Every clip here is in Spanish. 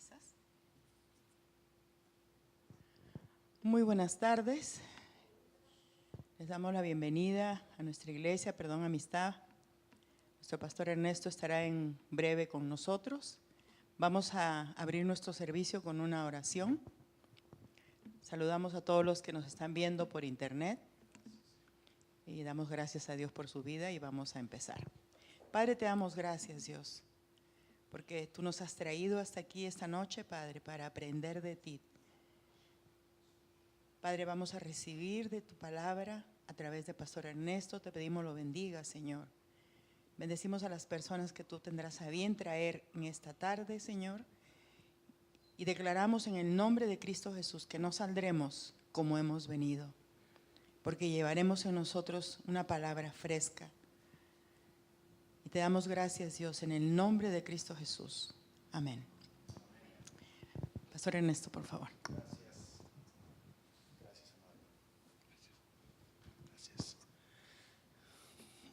mesas. Muy buenas tardes. Les damos la bienvenida a nuestra iglesia, Perdón Amistad. Nuestro pastor Ernesto estará en breve con nosotros. Vamos a abrir nuestro servicio con una oración. Saludamos a todos los que nos están viendo por internet y damos gracias a Dios por su vida y vamos a empezar. Padre, te damos gracias, Dios, porque tú nos has traído hasta aquí esta noche, Padre, para aprender de ti. Padre, vamos a recibir de tu palabra a través de Pastor Ernesto. Te pedimos lo bendiga, Señor. Bendecimos a las personas que tú tendrás a bien traer en esta tarde, Señor. Y declaramos en el nombre de Cristo Jesús que no saldremos como hemos venido, porque llevaremos en nosotros una palabra fresca. Y te damos gracias, Dios, en el nombre de Cristo Jesús. Amén. Pastor Ernesto, por favor.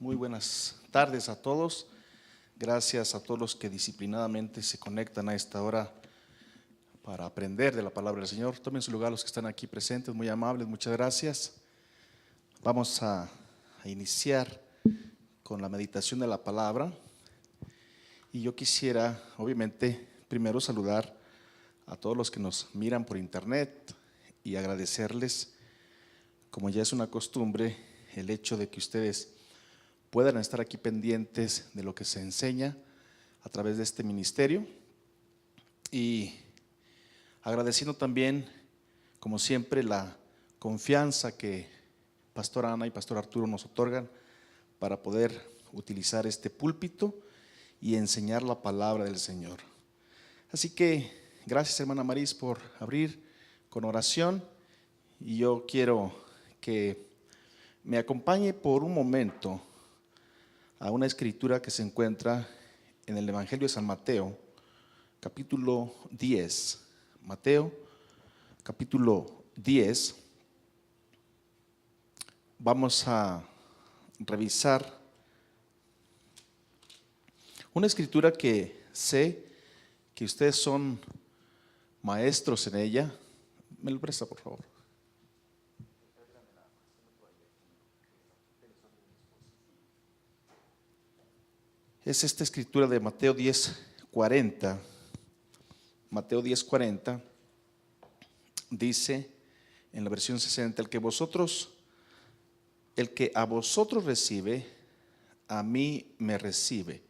Muy buenas tardes a todos. Gracias a todos los que disciplinadamente se conectan a esta hora para aprender de la palabra del Señor. Tomen su lugar los que están aquí presentes, muy amables, muchas gracias. Vamos a iniciar con la meditación de la palabra. Y yo quisiera, obviamente, primero saludar a todos los que nos miran por internet y agradecerles, como ya es una costumbre, el hecho de que ustedes puedan estar aquí pendientes de lo que se enseña a través de este ministerio, y agradeciendo también, como siempre, la confianza que Pastor Ana y Pastor Arturo nos otorgan para poder utilizar este púlpito y enseñar la palabra del Señor. Así que gracias, hermana Maris, por abrir con oración, y yo quiero que me acompañe por un momento a una escritura que se encuentra en el Evangelio de San Mateo, capítulo 10. Mateo, capítulo 10. Vamos a revisar una escritura que sé que ustedes son maestros en ella. ¿Me lo presta, por favor? Es esta escritura de Mateo 10:40. Mateo 10:40 dice en la versión 60: el que a vosotros recibe, a mí me recibe,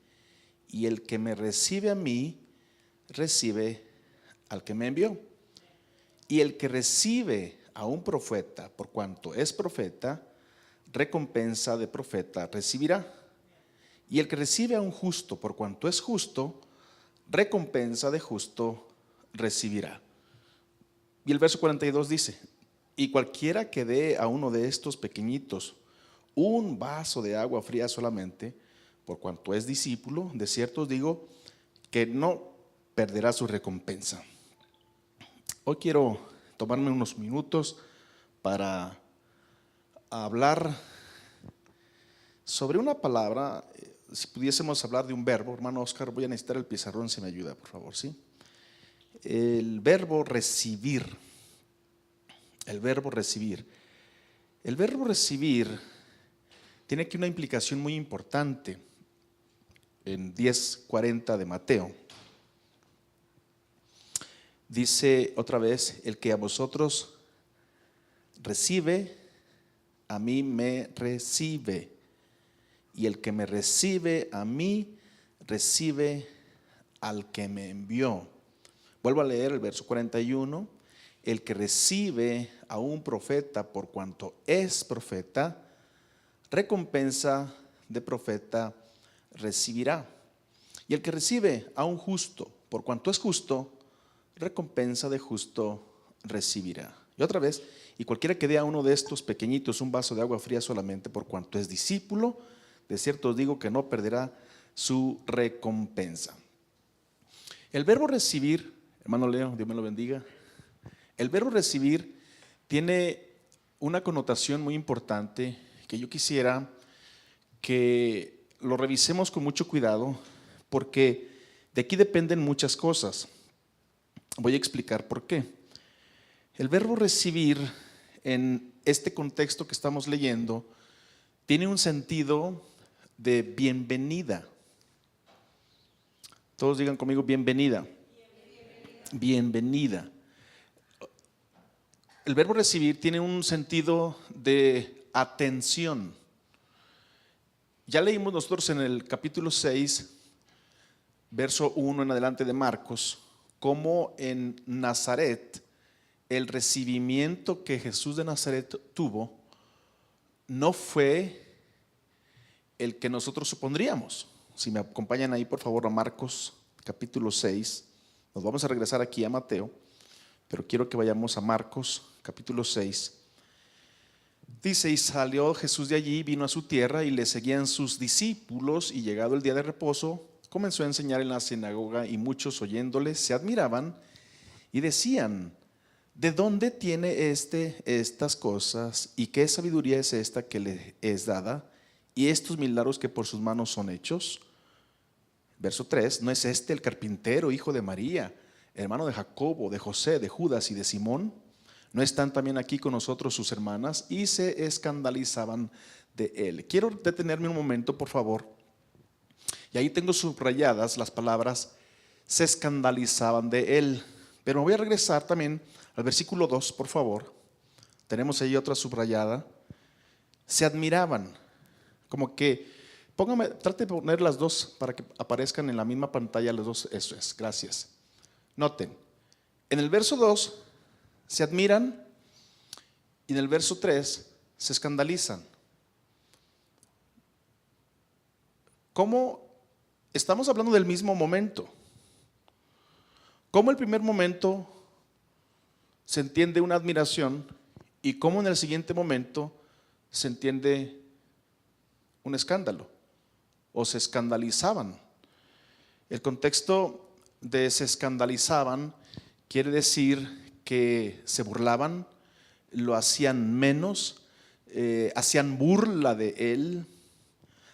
y el que me recibe a mí, recibe al que me envió. Y el que recibe a un profeta, por cuanto es profeta, recompensa de profeta recibirá. Y el que recibe a un justo, por cuanto es justo, recompensa de justo recibirá. Y el verso 42 dice: y cualquiera que dé a uno de estos pequeñitos un vaso de agua fría solamente, por cuanto es discípulo, de cierto os digo que no perderá su recompensa. Hoy quiero tomarme unos minutos para hablar sobre una palabra. Si pudiésemos hablar de un verbo, hermano Oscar, voy a necesitar el pizarrón si me ayuda, por favor, ¿sí? El verbo recibir. El verbo recibir. El verbo recibir tiene aquí una implicación muy importante en 10:40 de Mateo. Dice otra vez: el que a vosotros recibe, a mí me recibe. Y el que me recibe a mí, recibe al que me envió. Vuelvo a leer el verso 41. El que recibe a un profeta, por cuanto es profeta, recompensa de profeta recibirá. Y el que recibe a un justo, por cuanto es justo, recompensa de justo recibirá. Y otra vez: y cualquiera que dé a uno de estos pequeñitos un vaso de agua fría solamente, por cuanto es discípulo, de cierto os digo que no perderá su recompensa. El verbo recibir, hermano Leo, Dios me lo bendiga. El verbo recibir tiene una connotación muy importante que yo quisiera que lo revisemos con mucho cuidado, porque de aquí dependen muchas cosas. Voy a explicar por qué. El verbo recibir en este contexto que estamos leyendo tiene un sentido de bienvenida. Todos digan conmigo bienvenida. Bienvenida. El verbo recibir tiene un sentido de atención. Ya leímos nosotros en el capítulo 6, verso 1 en adelante de Marcos, cómo en Nazaret el recibimiento que Jesús de Nazaret tuvo no fue el que nosotros supondríamos. Si me acompañan ahí por favor a Marcos capítulo 6, nos vamos a regresar aquí a Mateo, pero quiero que vayamos a Marcos capítulo 6. Dice: y salió Jesús de allí, vino a su tierra y le seguían sus discípulos, y llegado el día de reposo comenzó a enseñar en la sinagoga, y muchos oyéndole se admiraban y decían: ¿de dónde tiene estas cosas? ¿Y qué sabiduría es esta que le es dada? ¿Y estos milagros que por sus manos son hechos? Verso 3: ¿no es este el carpintero, hijo de María, hermano de Jacobo, de José, de Judas y de Simón? ¿No están también aquí con nosotros sus hermanas? Y se escandalizaban de él. Quiero detenerme un momento, por favor. Y ahí tengo subrayadas las palabras se escandalizaban de él. Pero me voy a regresar también al versículo 2, por favor. Tenemos ahí otra subrayada. Se admiraban. Como que, trate de poner las dos para que aparezcan en la misma pantalla las dos. Eso es, gracias. Noten, en el verso 2 se admiran y en el verso 3 se escandalizan. ¿Cómo? Estamos hablando del mismo momento. ¿Cómo el primer momento se entiende una admiración y cómo en el siguiente momento se entiende un escándalo o se escandalizaban? El contexto de se escandalizaban quiere decir que se burlaban, lo hacían menos, hacían burla de él,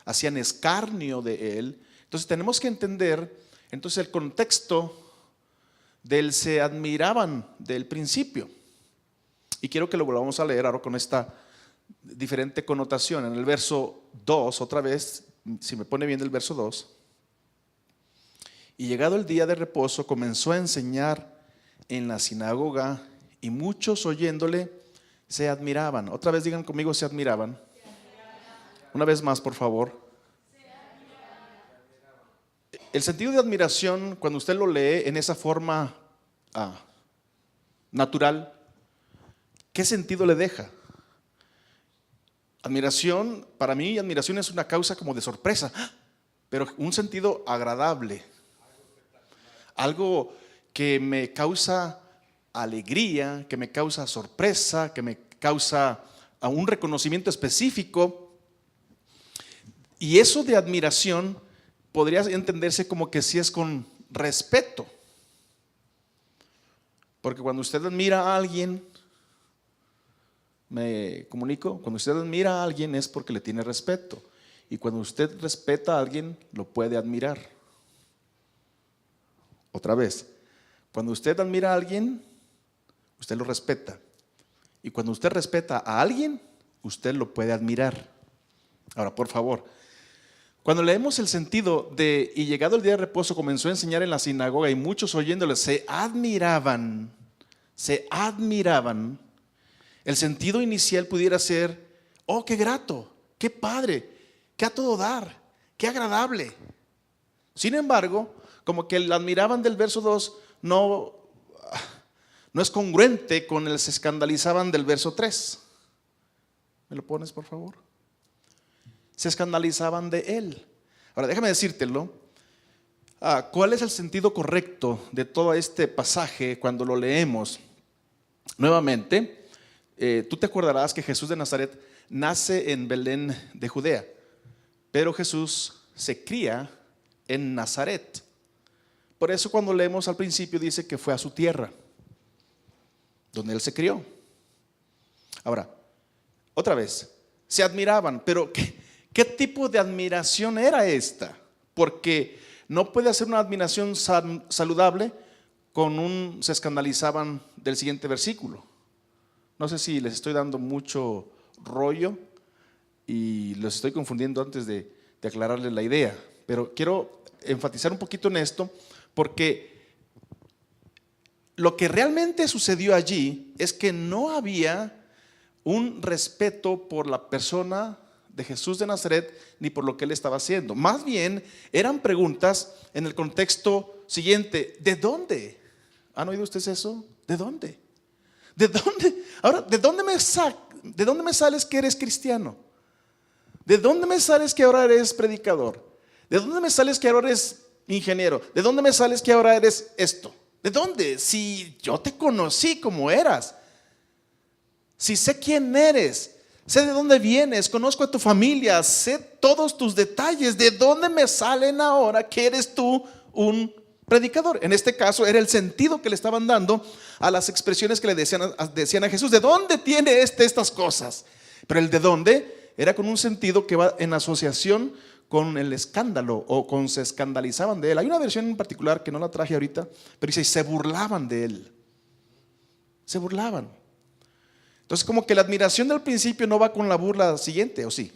hacían escarnio de él. Entonces tenemos que entender entonces el contexto del se admiraban del principio. Y quiero que lo volvamos a leer ahora con esta diferente connotación. En el verso 2, otra vez, si me pone bien el verso 2. Y llegado el día de reposo comenzó a enseñar en la sinagoga, y muchos oyéndole se admiraban. Otra vez digan conmigo, se admiraban. Una vez más, por favor. El sentido de admiración, cuando usted lo lee en esa forma natural, ¿qué sentido le deja? Admiración, para mí admiración es una causa como de sorpresa, pero un sentido agradable. Algo que me causa alegría, que me causa sorpresa, que me causa un reconocimiento específico. Y eso de admiración podría entenderse como que sí es con respeto. Porque cuando usted admira a alguien, me comunico, cuando usted admira a alguien es porque le tiene respeto. Y cuando usted respeta a alguien, lo puede admirar. Otra vez, cuando usted admira a alguien, usted lo respeta. Y cuando usted respeta a alguien, usted lo puede admirar. Ahora, por favor, cuando leemos el sentido de y llegado el día de reposo comenzó a enseñar en la sinagoga y muchos oyéndole se admiraban, el sentido inicial pudiera ser: oh, qué grato, qué padre, qué a todo dar, qué agradable. Sin embargo, como que el admiraban del verso 2 no es congruente con el se escandalizaban del verso 3. ¿Me lo pones, por favor? Se escandalizaban de él. Ahora déjame decírtelo. ¿Cuál es el sentido correcto de todo este pasaje cuando lo leemos? Nuevamente, tú te acordarás que Jesús de Nazaret nace en Belén de Judea, pero Jesús se cría en Nazaret. Por eso cuando leemos al principio dice que fue a su tierra, donde él se crió. Ahora, otra vez, se admiraban, pero ¿qué tipo de admiración era esta? Porque no puede ser una admiración saludable se escandalizaban del siguiente versículo. No sé si les estoy dando mucho rollo y los estoy confundiendo antes de aclararles la idea, pero quiero enfatizar un poquito en esto, porque lo que realmente sucedió allí es que no había un respeto por la persona de Jesús de Nazaret ni por lo que él estaba haciendo. Más bien eran preguntas en el contexto siguiente: ¿de dónde? ¿Han oído ustedes eso? ¿De dónde? ¿De dónde? Ahora, ¿de dónde me sales que eres cristiano? ¿De dónde me sales que ahora eres predicador? ¿De dónde me sales que ahora eres ingeniero? ¿De dónde me sales que ahora eres esto? ¿De dónde? Si yo te conocí como eras, si sé quién eres, sé de dónde vienes, conozco a tu familia, sé todos tus detalles. ¿De dónde me salen ahora que eres tú un predicador? En este caso era el sentido que le estaban dando a las expresiones que le decían a Jesús. ¿De dónde tiene estas cosas? Pero el de dónde era con un sentido que va en asociación con el escándalo, o con se escandalizaban de él. Hay una versión en particular que no la traje ahorita, pero dice: se burlaban de él. Se burlaban. Entonces, como que la admiración del principio no va con la burla siguiente, ¿o sí?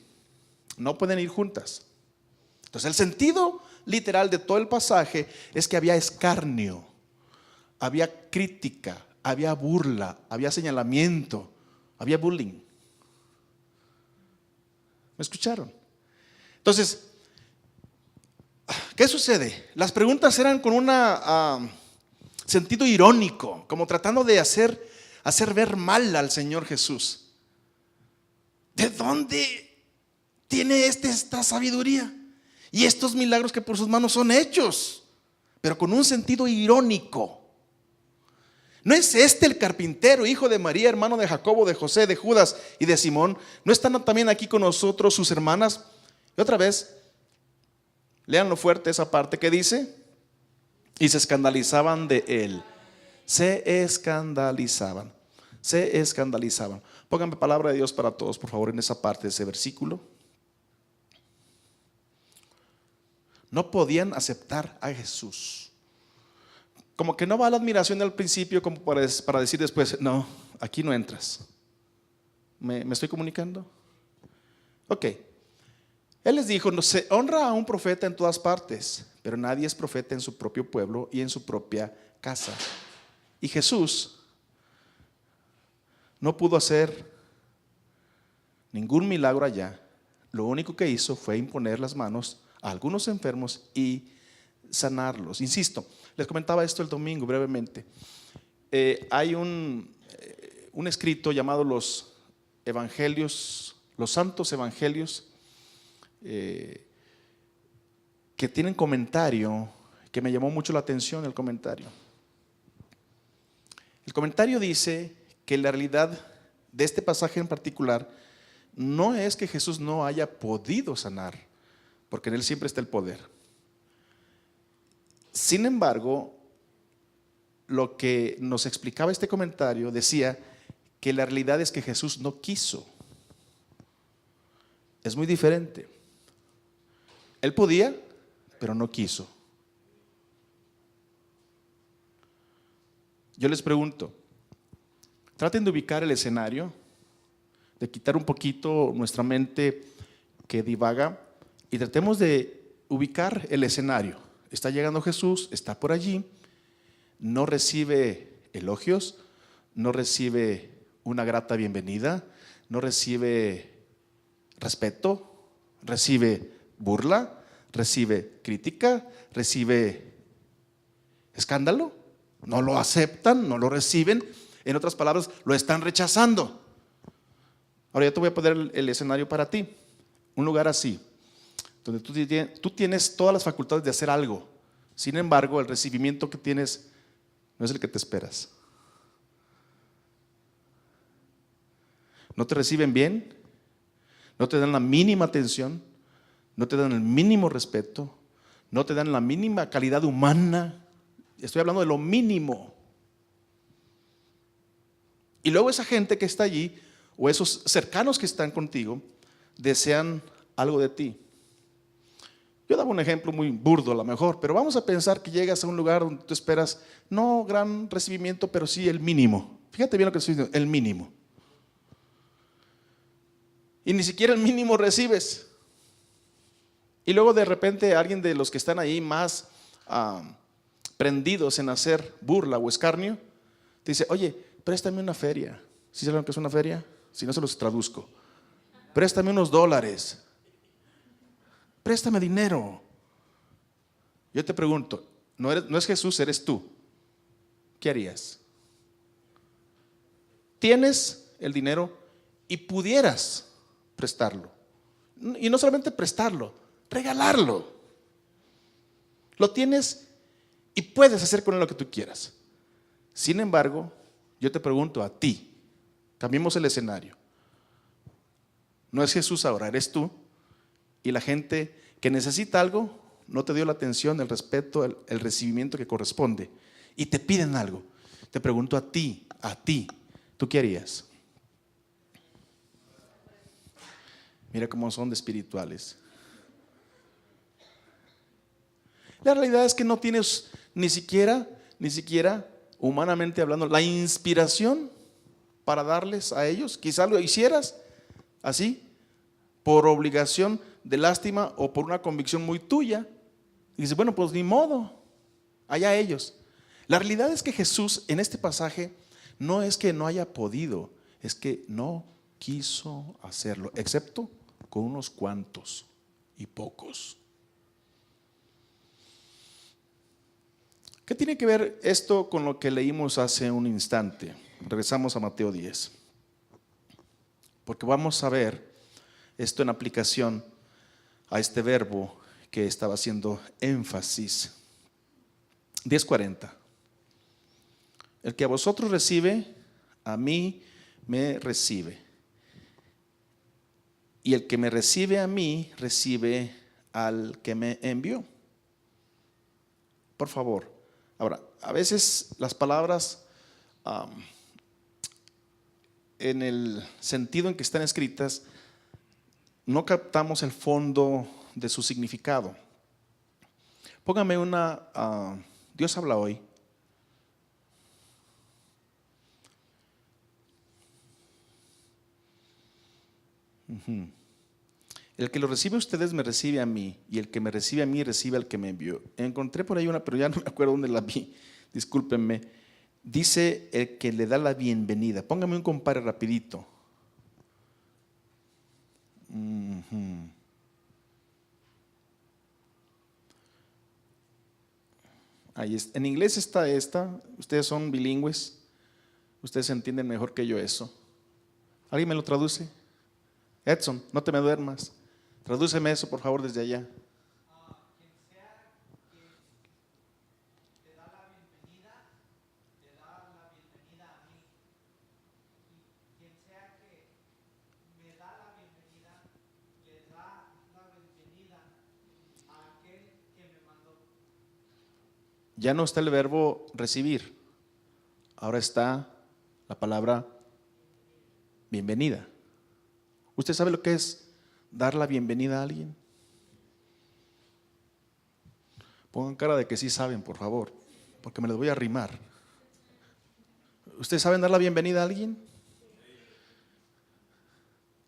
No pueden ir juntas. Entonces, el sentido literal de todo el pasaje es que había escarnio, había crítica, había burla, había señalamiento, había bullying. ¿Me escucharon? Entonces, ¿qué sucede? Las preguntas eran con un sentido irónico, como tratando de hacer ver mal al Señor Jesús. ¿De dónde tiene esta sabiduría y estos milagros que por sus manos son hechos? Pero con un sentido irónico. ¿No es este el carpintero, hijo de María, hermano de Jacobo, de José, de Judas y de Simón? ¿No están también aquí con nosotros sus hermanas? Y otra vez, léanlo fuerte esa parte que dice: y se escandalizaban de él. Se escandalizaban. Se escandalizaban. Pónganme palabra de Dios para todos, por favor, en esa parte de ese versículo. No podían aceptar a Jesús. Como que no va la admiración al principio, como para decir después: no, aquí no entras. ¿Me estoy comunicando? Ok. Él les dijo: no se honra a un profeta en todas partes, pero nadie es profeta en su propio pueblo y en su propia casa. Y Jesús no pudo hacer ningún milagro allá. Lo único que hizo fue imponer las manos a algunos enfermos y sanarlos. Insisto, les comentaba esto el domingo brevemente. Hay un escrito llamado los Evangelios, los Santos Evangelios, que tienen comentario que me llamó mucho la atención. El comentario dice que la realidad de este pasaje en particular no es que Jesús no haya podido sanar, porque en él siempre está el poder. Sin embargo, lo que nos explicaba este comentario decía que la realidad es que Jesús no quiso. Es muy diferente. Él podía, pero no quiso. Yo les pregunto, traten de ubicar el escenario, de quitar un poquito nuestra mente que divaga y tratemos de ubicar el escenario. Está llegando Jesús, está por allí, no recibe elogios, no recibe una grata bienvenida, no recibe respeto, recibe burla, recibe crítica, recibe escándalo. No lo aceptan, no lo reciben. En otras palabras, lo están rechazando. Ahora yo te voy a poner el escenario para ti. Un lugar así, donde tú tienes todas las facultades de hacer algo. Sin embargo, el recibimiento que tienes no es el que te esperas. No te reciben bien, no te dan la mínima atención, no te dan el mínimo respeto, no te dan la mínima calidad humana. Estoy hablando de lo mínimo. Y luego esa gente que está allí, o esos cercanos que están contigo, desean algo de ti. Yo daba un ejemplo muy burdo a lo mejor, pero vamos a pensar que llegas a un lugar donde tú esperas no gran recibimiento, pero sí el mínimo. Fíjate bien lo que estoy diciendo, el mínimo. Y ni siquiera el mínimo recibes. Y luego de repente alguien de los que están ahí más prendidos en hacer burla o escarnio, te dice, oye, préstame una feria. ¿Sí saben lo que es una feria? Si no, se los traduzco. Préstame unos dólares. Préstame dinero. Yo te pregunto, no es Jesús, eres tú. ¿Qué harías? Tienes el dinero y pudieras prestarlo. Y no solamente prestarlo, regalarlo. Lo tienes y puedes hacer con él lo que tú quieras. Sin embargo, yo te pregunto a ti, cambiemos el escenario. No es Jesús ahora, eres tú. Y la gente que necesita algo no te dio la atención, el respeto, el recibimiento que corresponde. Y te piden algo. Te pregunto a ti, ¿tú qué harías? Mira cómo son de espirituales. La realidad es que no tienes ni siquiera humanamente hablando, la inspiración para darles a ellos. Quizá lo hicieras así, por obligación de lástima o por una convicción muy tuya. Y dices, bueno, pues ni modo, allá ellos. La realidad es que Jesús en este pasaje no es que no haya podido, es que no quiso hacerlo, excepto con unos cuantos y pocos. ¿Qué tiene que ver esto con lo que leímos hace un instante? Regresamos a Mateo 10. Porque vamos a ver esto en aplicación a este verbo que estaba haciendo énfasis. 10:40. El que a vosotros recibe, a mí me recibe. Y el que me recibe a mí, recibe al que me envió. Por favor. Ahora, a veces las palabras en el sentido en que están escritas no captamos el fondo de su significado. Póngame Dios habla hoy. El que lo recibe a ustedes me recibe a mí, y el que me recibe a mí recibe al que me envió. Encontré por ahí una, pero ya no me acuerdo dónde la vi, discúlpenme. Dice el que le da la bienvenida. Póngame un compare rapidito. Ahí está. En inglés está esta. Ustedes son bilingües. Ustedes entienden mejor que yo eso. ¿Alguien me lo traduce? Edson, no te me duermas. Tradúceme eso, por favor, desde allá. Quien sea que te da la bienvenida a mí. Y quien sea que me da la bienvenida, le da la bienvenida a aquel que me mandó. Ya no está el verbo recibir. Ahora está la palabra bienvenida. ¿Usted sabe lo que es dar la bienvenida a alguien? Pongan cara de que sí saben, por favor, porque me les voy a arrimar. ¿Ustedes saben dar la bienvenida a alguien?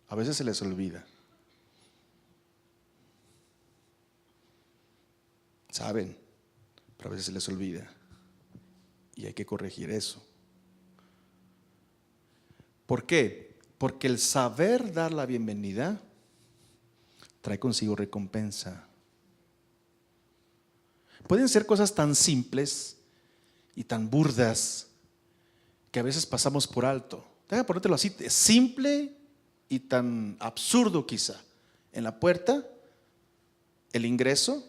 A veces se les olvida. Saben, pero a veces se les olvida. Y hay que corregir eso. ¿Por qué? Porque el saber dar la bienvenida trae consigo recompensa. Pueden ser cosas tan simples y tan burdas que a veces pasamos por alto. Déjame ponértelo así, es simple y tan absurdo quizá. En la puerta, el ingreso,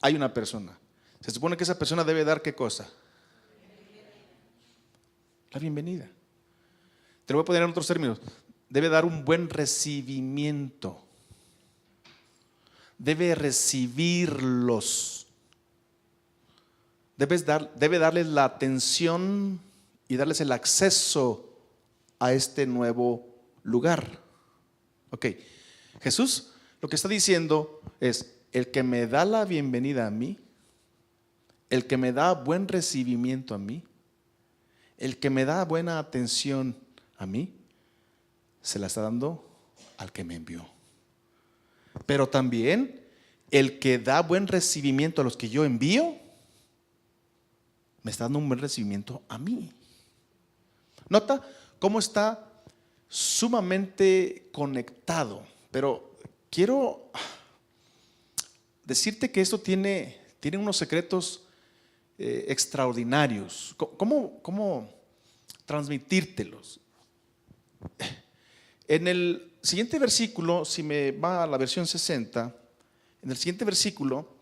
hay una persona. Se supone que esa persona debe dar ¿qué cosa? La bienvenida. Te lo voy a poner en otros términos. Debe dar un buen recibimiento. Debe recibirlos. Debe darles la atención y darles el acceso a este nuevo lugar. Ok, Jesús lo que está diciendo es, el que me da la bienvenida a mí, el que me da buen recibimiento a mí, el que me da buena atención a mí, se la está dando al que me envió. Pero también el que da buen recibimiento a los que yo envío, me está dando un buen recibimiento a mí. Nota cómo está sumamente conectado. Pero quiero decirte que esto tiene unos secretos extraordinarios. ¿Cómo transmitírtelos? En el siguiente versículo, si me va a la versión 60, en el siguiente versículo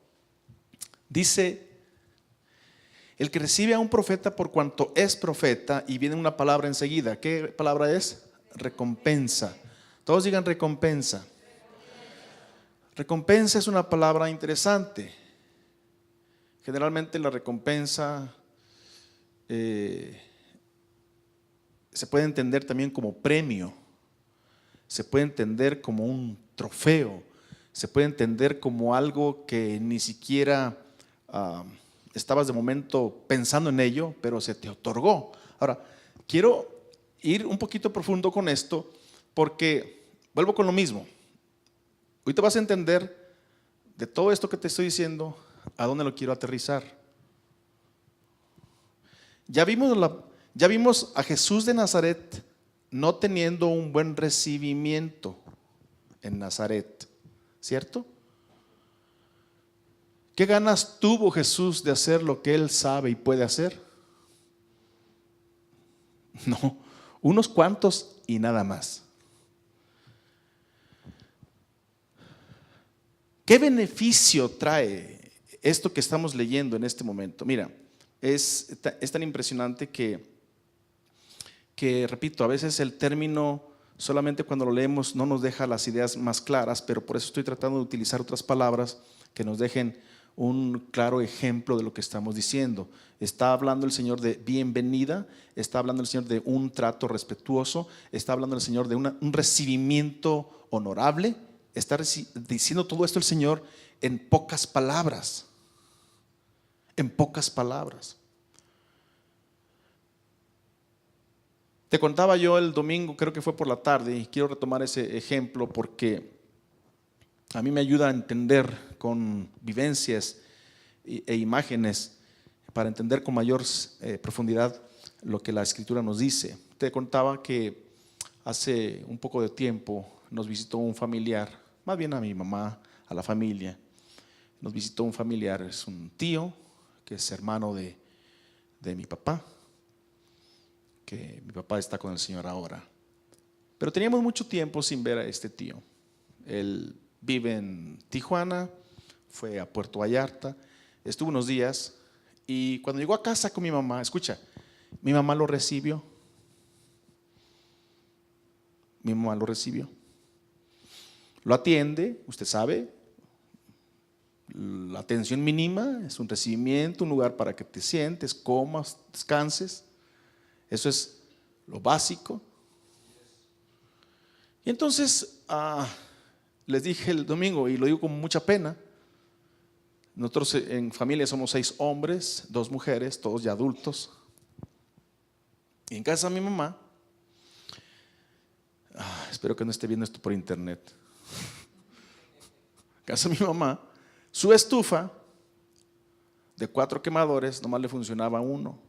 dice: el que recibe a un profeta por cuanto es profeta, y viene una palabra enseguida. ¿Qué palabra es? Recompensa. Todos digan recompensa. Recompensa es una palabra interesante. Generalmente la recompensa se puede entender también como premio, se puede entender como un trofeo, se puede entender como algo que ni siquiera estabas de momento pensando en ello, pero se te otorgó. Ahora, quiero ir un poquito profundo con esto, porque vuelvo con lo mismo. Hoy te vas a entender de todo esto que te estoy diciendo, a dónde lo quiero aterrizar. Ya vimos a Jesús de Nazaret no teniendo un buen recibimiento en Nazaret, ¿cierto? ¿Qué ganas tuvo Jesús de hacer lo que Él sabe y puede hacer? No, unos cuantos y nada más. ¿Qué beneficio trae esto que estamos leyendo en este momento? Mira, es tan impresionante que repito, a veces el término solamente cuando lo leemos no nos deja las ideas más claras, pero por eso estoy tratando de utilizar otras palabras que nos dejen un claro ejemplo de lo que estamos diciendo. Está hablando el Señor de bienvenida, está hablando el Señor de un trato respetuoso, está hablando el Señor de un recibimiento honorable. Está diciendo todo esto el Señor en pocas palabras. En pocas palabras. Te contaba yo el domingo, creo que fue por la tarde, y quiero retomar ese ejemplo porque a mí me ayuda a entender con vivencias e imágenes, para entender con mayor profundidad lo que la Escritura nos dice. Te contaba que hace un poco de tiempo nos visitó un familiar, más bien a mi mamá, a la familia. Nos visitó un familiar, es un tío que es hermano de mi papá, que mi papá está con el Señor ahora. Pero teníamos mucho tiempo sin ver a este tío. Él vive en Tijuana, fue a Puerto Vallarta, estuvo unos días, y cuando llegó a casa con mi mamá, escucha, mi mamá lo recibió. Mi mamá lo recibió. Lo atiende, usted sabe, la atención mínima es un recibimiento, un lugar para que te sientes, comas, descanses. Eso es lo básico. Y entonces les dije el domingo, y lo digo con mucha pena, nosotros en familia somos 6 hombres, 2 mujeres, todos ya adultos. Y en casa de mi mamá, espero que no esté viendo esto por internet. En casa de mi mamá, su estufa de 4 quemadores nomás le funcionaba uno.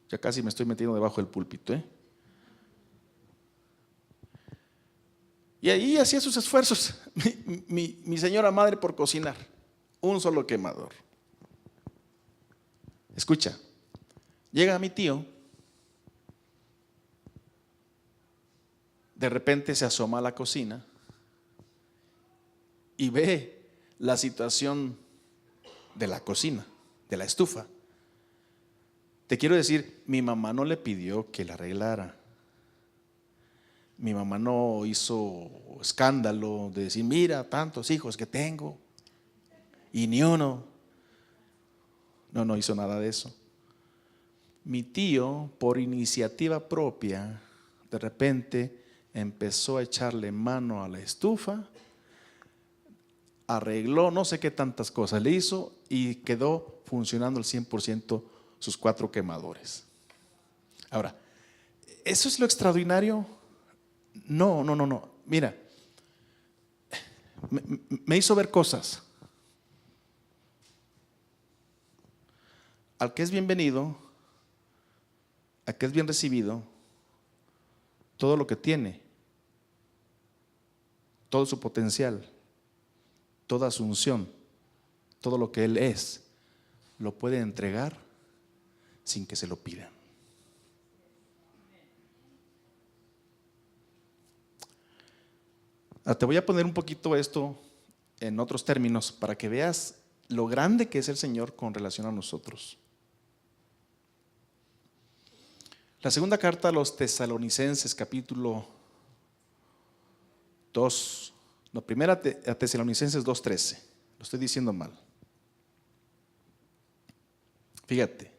Ya casi me estoy metiendo debajo del púlpito, Y ahí hacía sus esfuerzos mi señora madre por cocinar. Un solo quemador. Escucha, llega mi tío, de repente se asoma a la cocina y ve la situación de la cocina, de la estufa. Te quiero decir, mi mamá no le pidió que la arreglara. Mi mamá no hizo escándalo de decir, mira, tantos hijos que tengo y ni uno. No hizo nada de eso. Mi tío, por iniciativa propia, de repente empezó a echarle mano a la estufa, arregló no sé qué tantas cosas le hizo y quedó funcionando al 100% sus 4 quemadores. Ahora, ¿eso es lo extraordinario? No. Mira, me hizo ver cosas. Al que es bienvenido, al que es bien recibido, todo lo que tiene, todo su potencial, toda su unción, todo lo que él es, lo puede entregar sin que se lo pidan. Te voy a poner un poquito esto en otros términos para que veas lo grande que es el Señor con relación a nosotros. La segunda carta a los Tesalonicenses, capítulo 2, no, primera a Tesalonicenses 2:13, lo estoy diciendo mal. Fíjate.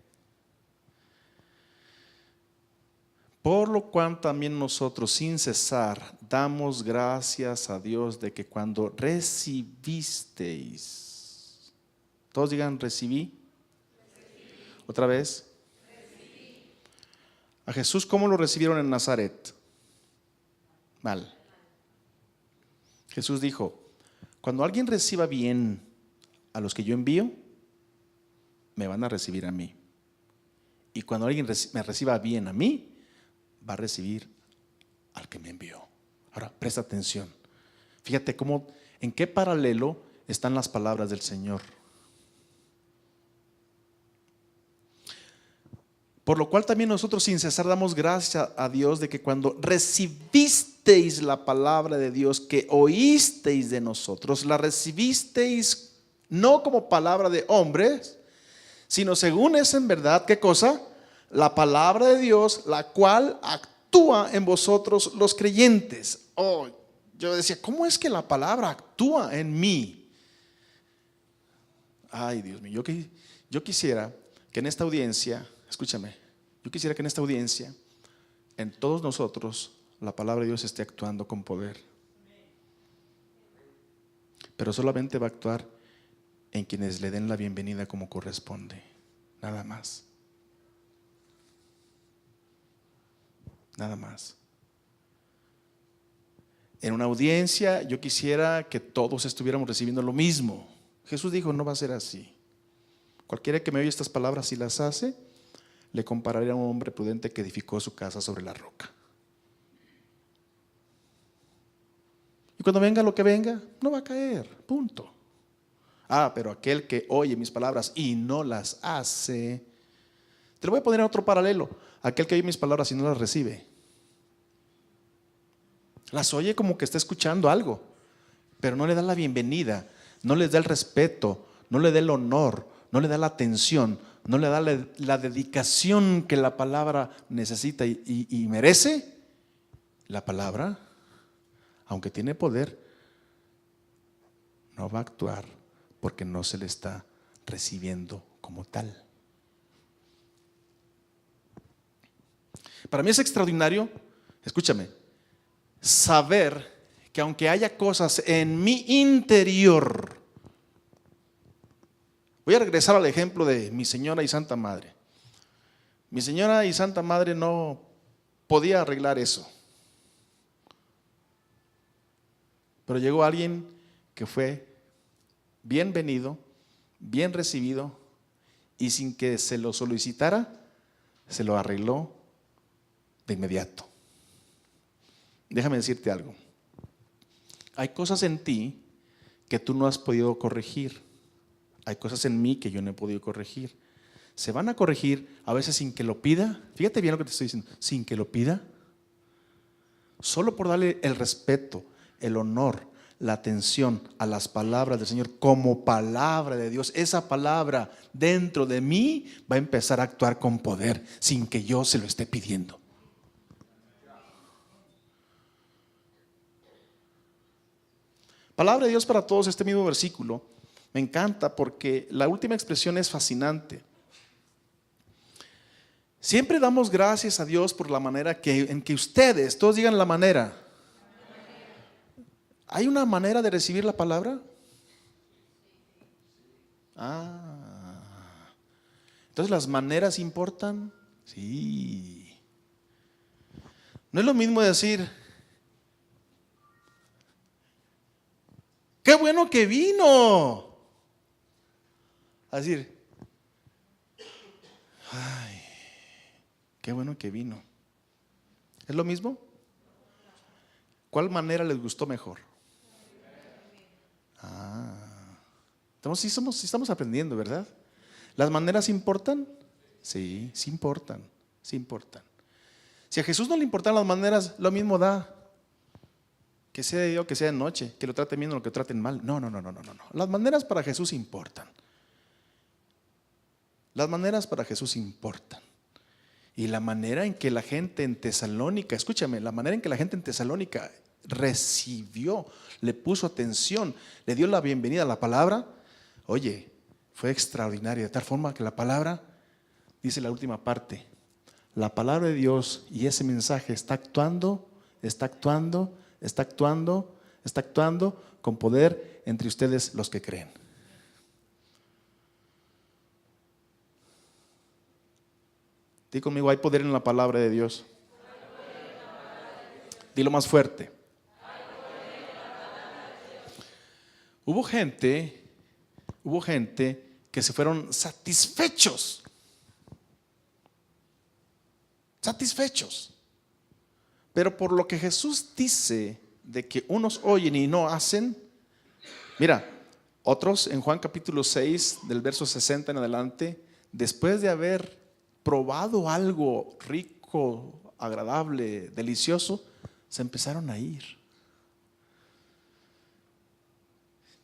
Por lo cual también nosotros sin cesar damos gracias a Dios de que cuando recibisteis, todos digan recibí. Otra vez. A Jesús, ¿cómo lo recibieron en Nazaret? Mal. Jesús dijo, cuando alguien reciba bien a los que yo envío, me van a recibir a mí. Y cuando alguien me reciba bien a mí, va a recibir al que me envió. Ahora, presta atención. Fíjate cómo, en qué paralelo están las palabras del Señor. Por lo cual también nosotros sin cesar damos gracias a Dios de que cuando recibisteis la palabra de Dios que oísteis de nosotros, la recibisteis no como palabra de hombres, sino según es en verdad, ¿qué cosa? La palabra de Dios, la cual actúa en vosotros los creyentes. Oh, yo decía, ¿cómo es que la palabra actúa en mí? Ay, Dios mío, yo quisiera que en esta audiencia, escúchame, yo quisiera que en esta audiencia, en todos nosotros, la palabra de Dios esté actuando con poder. Pero solamente va a actuar en quienes le den la bienvenida como corresponde. Nada más. Nada más. En una audiencia yo quisiera que todos estuviéramos recibiendo lo mismo. Jesús dijo, no va a ser así. Cualquiera que me oye estas palabras y las hace, le compararé a un hombre prudente que edificó su casa sobre la roca. Y cuando venga lo que venga, no va a caer, punto. Pero aquel que oye mis palabras y no las hace, te lo voy a poner en otro paralelo. Aquel que oye mis palabras y no las recibe, las oye como que está escuchando algo, pero no le da la bienvenida, no le da el respeto, no le da el honor, no le da la atención, no le da la dedicación que la palabra necesita y merece. La palabra, aunque tiene poder, no va a actuar porque no se le está recibiendo como tal. Para mí es extraordinario, escúchame, saber que aunque haya cosas en mi interior, voy a regresar al ejemplo de mi señora y Santa Madre. Mi señora y Santa Madre no podía arreglar eso, pero llegó alguien que fue bienvenido, bien recibido, y sin que se lo solicitara, se lo arregló de inmediato. Déjame decirte algo. Hay cosas en ti que tú no has podido corregir. Hay cosas en mí que yo no he podido corregir. Se van a corregir a veces sin que lo pida. Fíjate bien lo que te estoy diciendo. Sin que lo pida. Solo por darle el respeto, el honor, la atención a las palabras del Señor como palabra de Dios. Esa palabra dentro de mí va a empezar a actuar con poder sin que yo se lo esté pidiendo. Palabra de Dios para todos, este mismo versículo me encanta porque la última expresión es fascinante. Siempre damos gracias a Dios por la manera en que ustedes, todos digan la manera, ¿Hay una manera de recibir la palabra? Entonces las maneras importan. Sí. No es lo mismo decir, qué bueno que vino. A decir, ay, qué bueno que vino. ¿Es lo mismo? ¿Cuál manera les gustó mejor? Entonces sí estamos aprendiendo, ¿verdad? ¿Las maneras importan? Sí, sí importan, sí importan. Si a Jesús no le importan las maneras, lo mismo da. Que sea de día o que sea de noche, que lo traten bien o lo que traten mal. No. Las maneras para Jesús importan. Las maneras para Jesús importan. Y la manera en que la gente en Tesalónica, escúchame, la manera en que la gente en Tesalónica recibió, le puso atención, le dio la bienvenida a la palabra, oye, fue extraordinaria, de tal forma que la palabra, dice la última parte, la palabra de Dios y ese mensaje está actuando con poder entre ustedes los que creen. Dí conmigo, hay poder en la palabra de Dios. Dilo más fuerte. Hubo gente que se fueron satisfechos. Pero por lo que Jesús dice de que unos oyen y no hacen, mira, otros en Juan capítulo 6, del verso 60 en adelante, después de haber probado algo rico, agradable, delicioso, se empezaron a ir.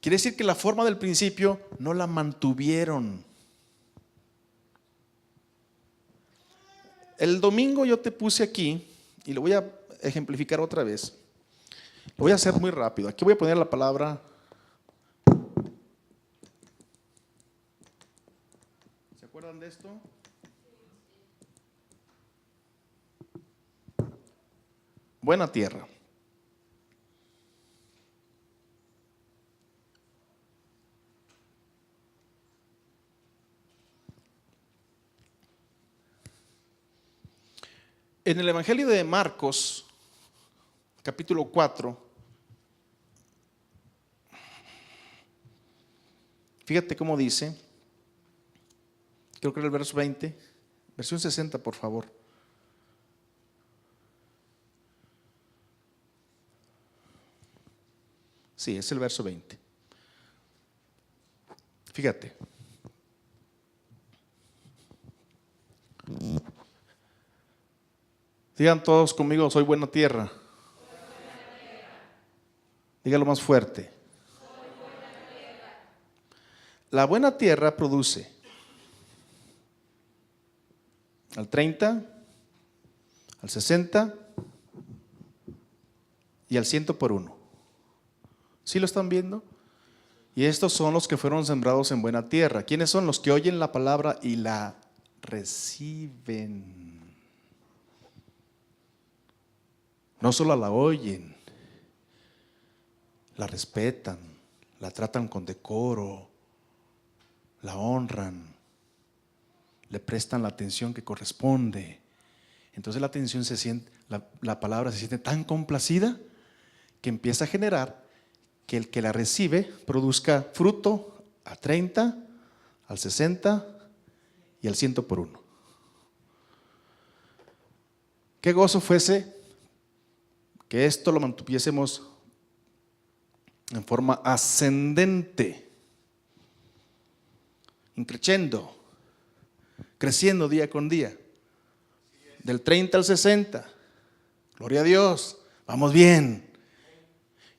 Quiere decir que la forma del principio no la mantuvieron. El domingo yo te puse aquí, y lo voy a ejemplificar otra vez. Lo voy a hacer muy rápido. Aquí voy a poner la palabra. ¿Se acuerdan de esto? Buena tierra. En el Evangelio de Marcos, capítulo 4, fíjate cómo dice, creo que era el verso 20, versión 60, por favor. Sí, es el verso 20. Fíjate. Digan todos conmigo, soy buena tierra. Dígalo más fuerte. La buena tierra produce al 30, al 60 y al 100 por uno. ¿Sí lo están viendo? Y estos son los que fueron sembrados en buena tierra. ¿Quiénes son? Los que oyen la palabra y la reciben. No solo la oyen, la respetan, la tratan con decoro, la honran, le prestan la atención que corresponde. Entonces la atención se siente, la palabra se siente tan complacida que empieza a generar que el que la recibe produzca fruto a 30, al 60 y al 100 por uno. Qué gozo fuese que esto lo mantuviésemos en forma ascendente, increciendo, creciendo día con día, del 30 al 60, gloria a Dios, vamos bien,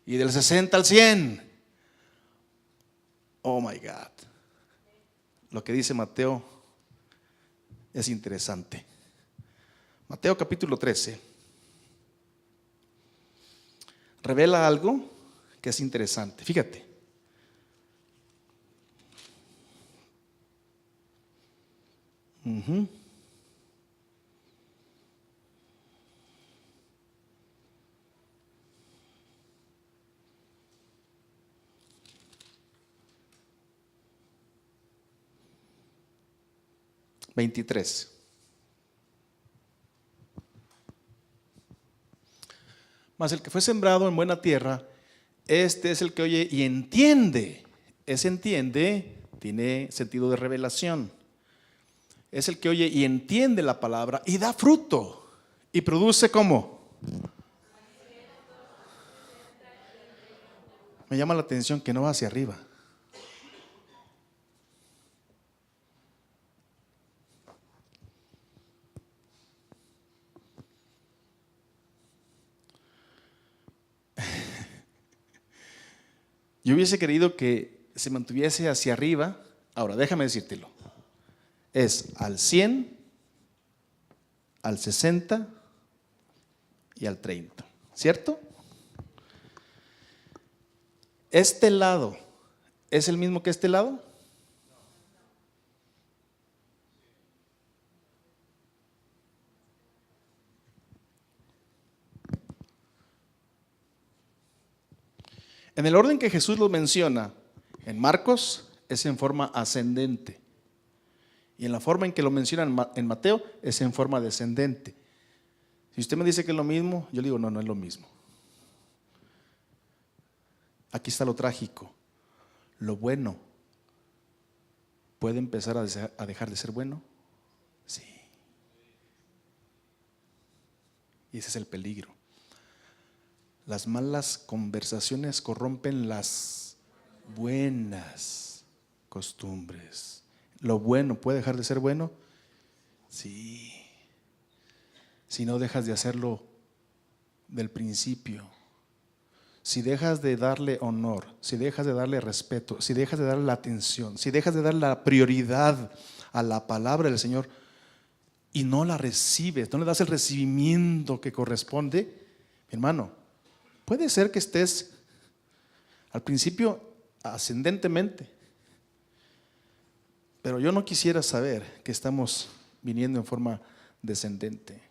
y del 60 al 100, oh my God, lo que dice Mateo es interesante. Mateo capítulo 13 revela algo que es interesante. Fíjate. 23. Mas el que fue sembrado en buena tierra, este es el que oye y entiende. Ese entiende tiene sentido de revelación. Es el que oye y entiende la palabra y da fruto. Y produce ¿cómo? Me llama la atención que no va hacia arriba. Yo hubiese querido que se mantuviese hacia arriba. Ahora, déjame decírtelo. Es al 100, al 60 y al 30. ¿Cierto? ¿Este lado es el mismo que este lado? En el orden que Jesús lo menciona, en Marcos es en forma ascendente. Y en la forma en que lo menciona en Mateo es en forma descendente. Si usted me dice que es lo mismo, yo le digo, no, no es lo mismo. Aquí está lo trágico. Lo bueno puede empezar a dejar de ser bueno. Sí. Y ese es el peligro. Las malas conversaciones corrompen las buenas costumbres. ¿Lo bueno puede dejar de ser bueno? Sí. Si no dejas de hacerlo del principio. Si dejas de darle honor, si dejas de darle respeto, si dejas de darle la atención, si dejas de darle la prioridad a la palabra del Señor y no la recibes, no le das el recibimiento que corresponde, mi hermano, puede ser que estés al principio ascendentemente, pero yo no quisiera saber que estamos viniendo en forma descendente.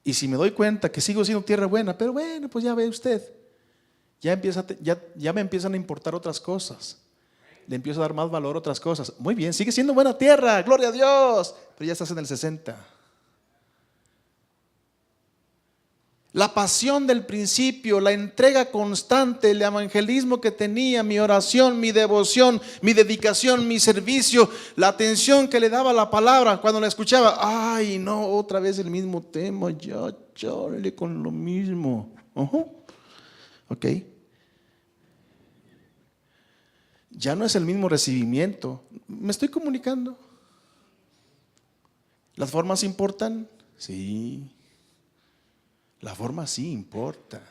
Y si me doy cuenta que sigo siendo tierra buena, pero bueno, pues ya ve usted, ya me empiezan a importar otras cosas, le empiezo a dar más valor a otras cosas. Muy bien, sigue siendo buena tierra, gloria a Dios, pero ya estás en el 60. La pasión del principio, la entrega constante, el evangelismo que tenía, mi oración, mi devoción, mi dedicación, mi servicio, la atención que le daba a la palabra cuando la escuchaba. Ay, no, otra vez el mismo tema, ya, chórale con lo mismo. Ok. Ya no es el mismo recibimiento. ¿Me estoy comunicando? ¿Las formas importan? Sí. La forma sí importa.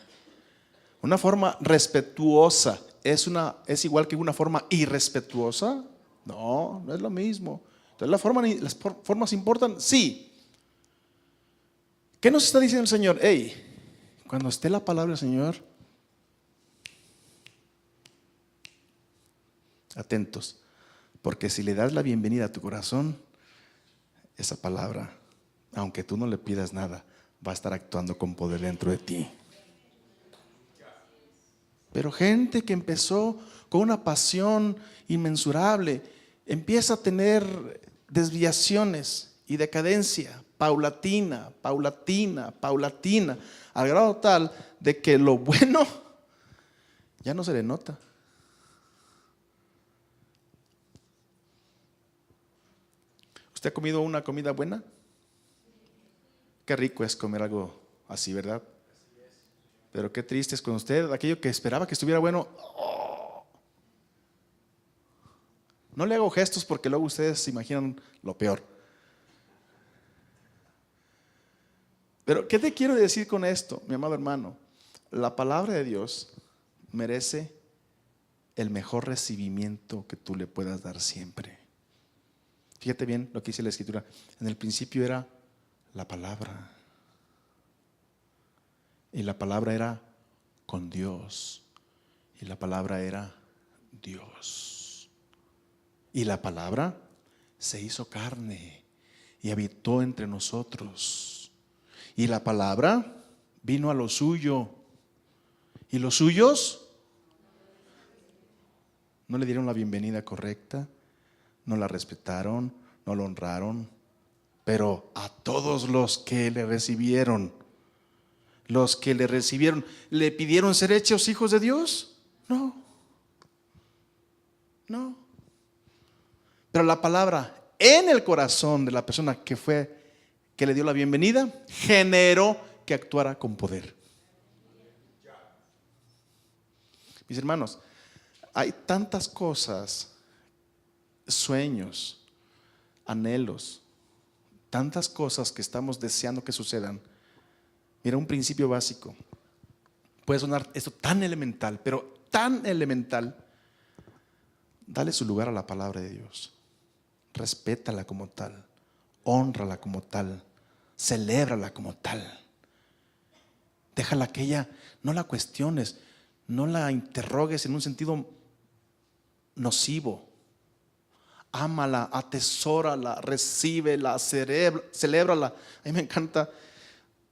Una forma respetuosa ¿es igual que una forma irrespetuosa? No, no es lo mismo. Entonces, ¿las formas importan? Sí. ¿Qué nos está diciendo el Señor? Cuando esté la palabra del Señor, atentos, porque si le das la bienvenida a tu corazón, esa palabra, aunque tú no le pidas nada, va a estar actuando con poder dentro de ti. Pero gente que empezó con una pasión inmensurable, empieza a tener desviaciones y decadencia paulatina, al grado tal de que lo bueno ya no se le nota. ¿Usted ha comido una comida buena? Qué rico es comer algo así, ¿verdad? Pero qué triste es cuando usted, aquello que esperaba que estuviera bueno, no le hago gestos porque luego ustedes se imaginan lo peor. Pero ¿qué te quiero decir con esto, mi amado hermano? La palabra de Dios merece el mejor recibimiento que tú le puedas dar siempre. Fíjate bien lo que dice la Escritura. En el principio era la palabra. Y la palabra era con Dios. Y la palabra era Dios. Y la palabra se hizo carne y habitó entre nosotros. Y la palabra vino a lo suyo. Y los suyos no le dieron la bienvenida correcta. no la respetaron, no lo honraron, pero a todos los que le recibieron, ¿le pidieron ser hechos hijos de Dios? No. Pero la palabra en el corazón de la persona que le dio la bienvenida, generó que actuara con poder. Mis hermanos, hay tantas cosas, sueños, anhelos, tantas cosas que estamos deseando que sucedan. Mira, un principio básico. Puede sonar esto tan elemental, pero tan elemental. Dale su lugar a la palabra de Dios. Respétala como tal. Hónrala como tal. Celébrala como tal. Déjala que ella, no la cuestiones, no la interrogues en un sentido nocivo. Ámala, atesórala, recíbela, celébrala. A mí me encanta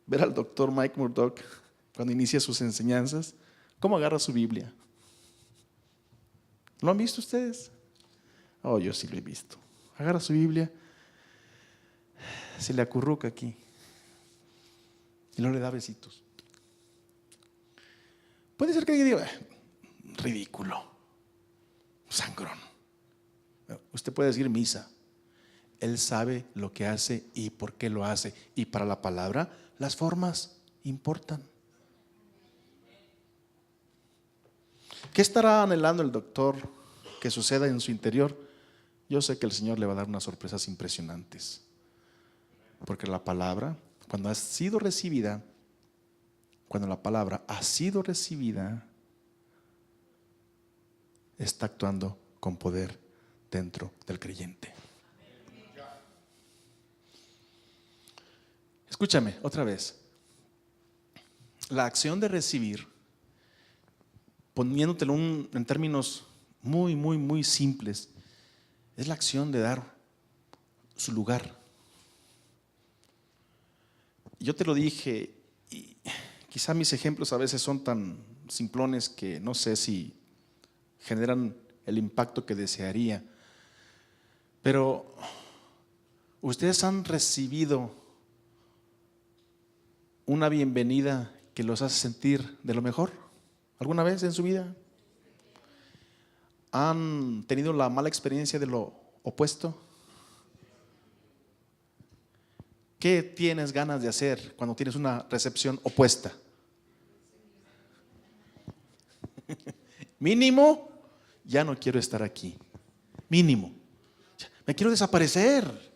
ver al doctor Mike Murdock cuando inicia sus enseñanzas, cómo agarra su Biblia. ¿Lo han visto ustedes? Oh, yo sí lo he visto. Agarra su Biblia, se le acurruca aquí y luego le da besitos. Puede ser que alguien diga, ridículo, sangrón. Usted puede decir misa. Él sabe lo que hace y por qué lo hace. Y para la palabra, las formas importan. ¿Qué estará anhelando el doctor que suceda en su interior? Yo sé que el Señor le va a dar unas sorpresas impresionantes. Porque la palabra, cuando ha sido recibida, cuando la palabra ha sido recibida, está actuando con poder dentro del creyente. Escúchame otra vez. La acción de recibir, poniéndotelo en términos muy, muy, muy simples, es la acción de dar su lugar. Yo te lo dije, y quizá mis ejemplos a veces son tan simplones que no sé si generan el impacto que desearía. Pero ustedes han recibido una bienvenida que los hace sentir de lo mejor alguna vez en su vida. ¿Han tenido la mala experiencia de lo opuesto? ¿Qué tienes ganas de hacer cuando tienes una recepción opuesta? Mínimo, ya no quiero estar aquí. Mínimo. Me quiero desaparecer.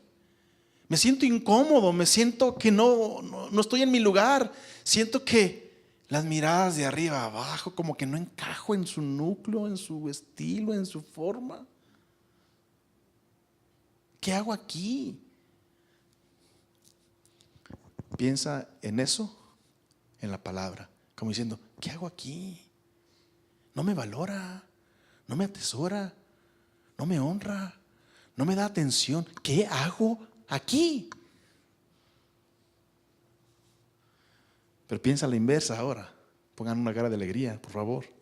Me siento incómodo, me siento que no estoy en mi lugar. Siento que las miradas de arriba a abajo como que no encajo en su núcleo, en su estilo, en su forma. ¿Qué hago aquí? Piensa en eso, en la palabra, como diciendo, ¿qué hago aquí? No me valora, no me atesora, no me honra, no me da atención. ¿Qué hago aquí? Pero piensa a la inversa ahora. Pongan una cara de alegría, por favor.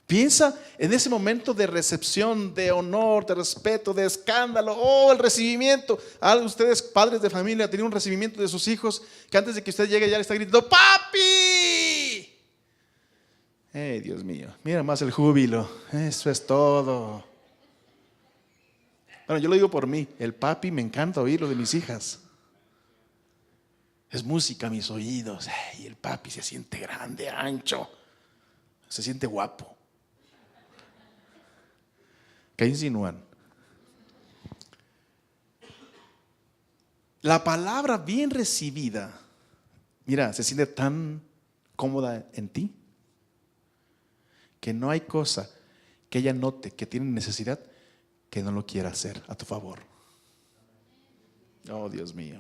Piensa en ese momento de recepción, de honor, de respeto, de escándalo. Oh, el recibimiento. Ustedes, padres de familia, tienen un recibimiento de sus hijos que antes de que usted llegue ya le está gritando, ¡papi! Dios mío, mira más el júbilo. Eso es todo. Bueno, yo lo digo por mí. El papi me encanta oírlo de mis hijas. Es música a mis oídos. Y el papi se siente grande, ancho. Se siente guapo. ¿Qué insinúan? La palabra bien recibida, mira, se siente tan cómoda en ti que no hay cosa que ella note que tiene necesidad que no lo quiera hacer a tu favor. Oh, Dios mío.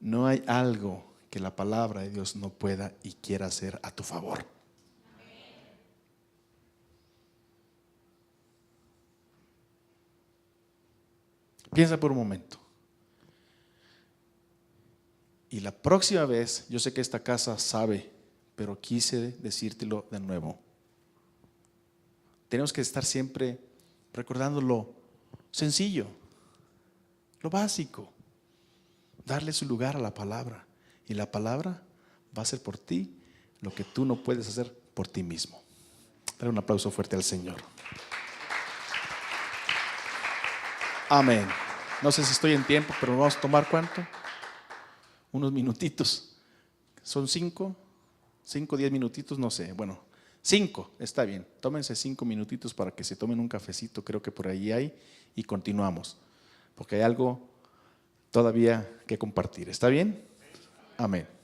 No hay algo que la palabra de Dios no pueda y quiera hacer a tu favor. Piensa por un momento. Y la próxima vez, yo sé que esta casa sabe, pero quise decírtelo de nuevo. tenemos que estar siempre recordando lo sencillo, lo básico. Darle su lugar a la palabra. Y la palabra va a hacer por ti lo que tú no puedes hacer por ti mismo. Dale un aplauso fuerte al Señor. Amén. No sé si estoy en tiempo, pero vamos a tomar ¿cuánto? Unos minutitos. ¿Son 5? 5, 10 minutitos, no sé. Bueno, 5, está bien. Tómense 5 minutitos para que se tomen un cafecito, creo que por ahí hay, y continuamos. Porque hay algo todavía que compartir. ¿Está bien? Amén.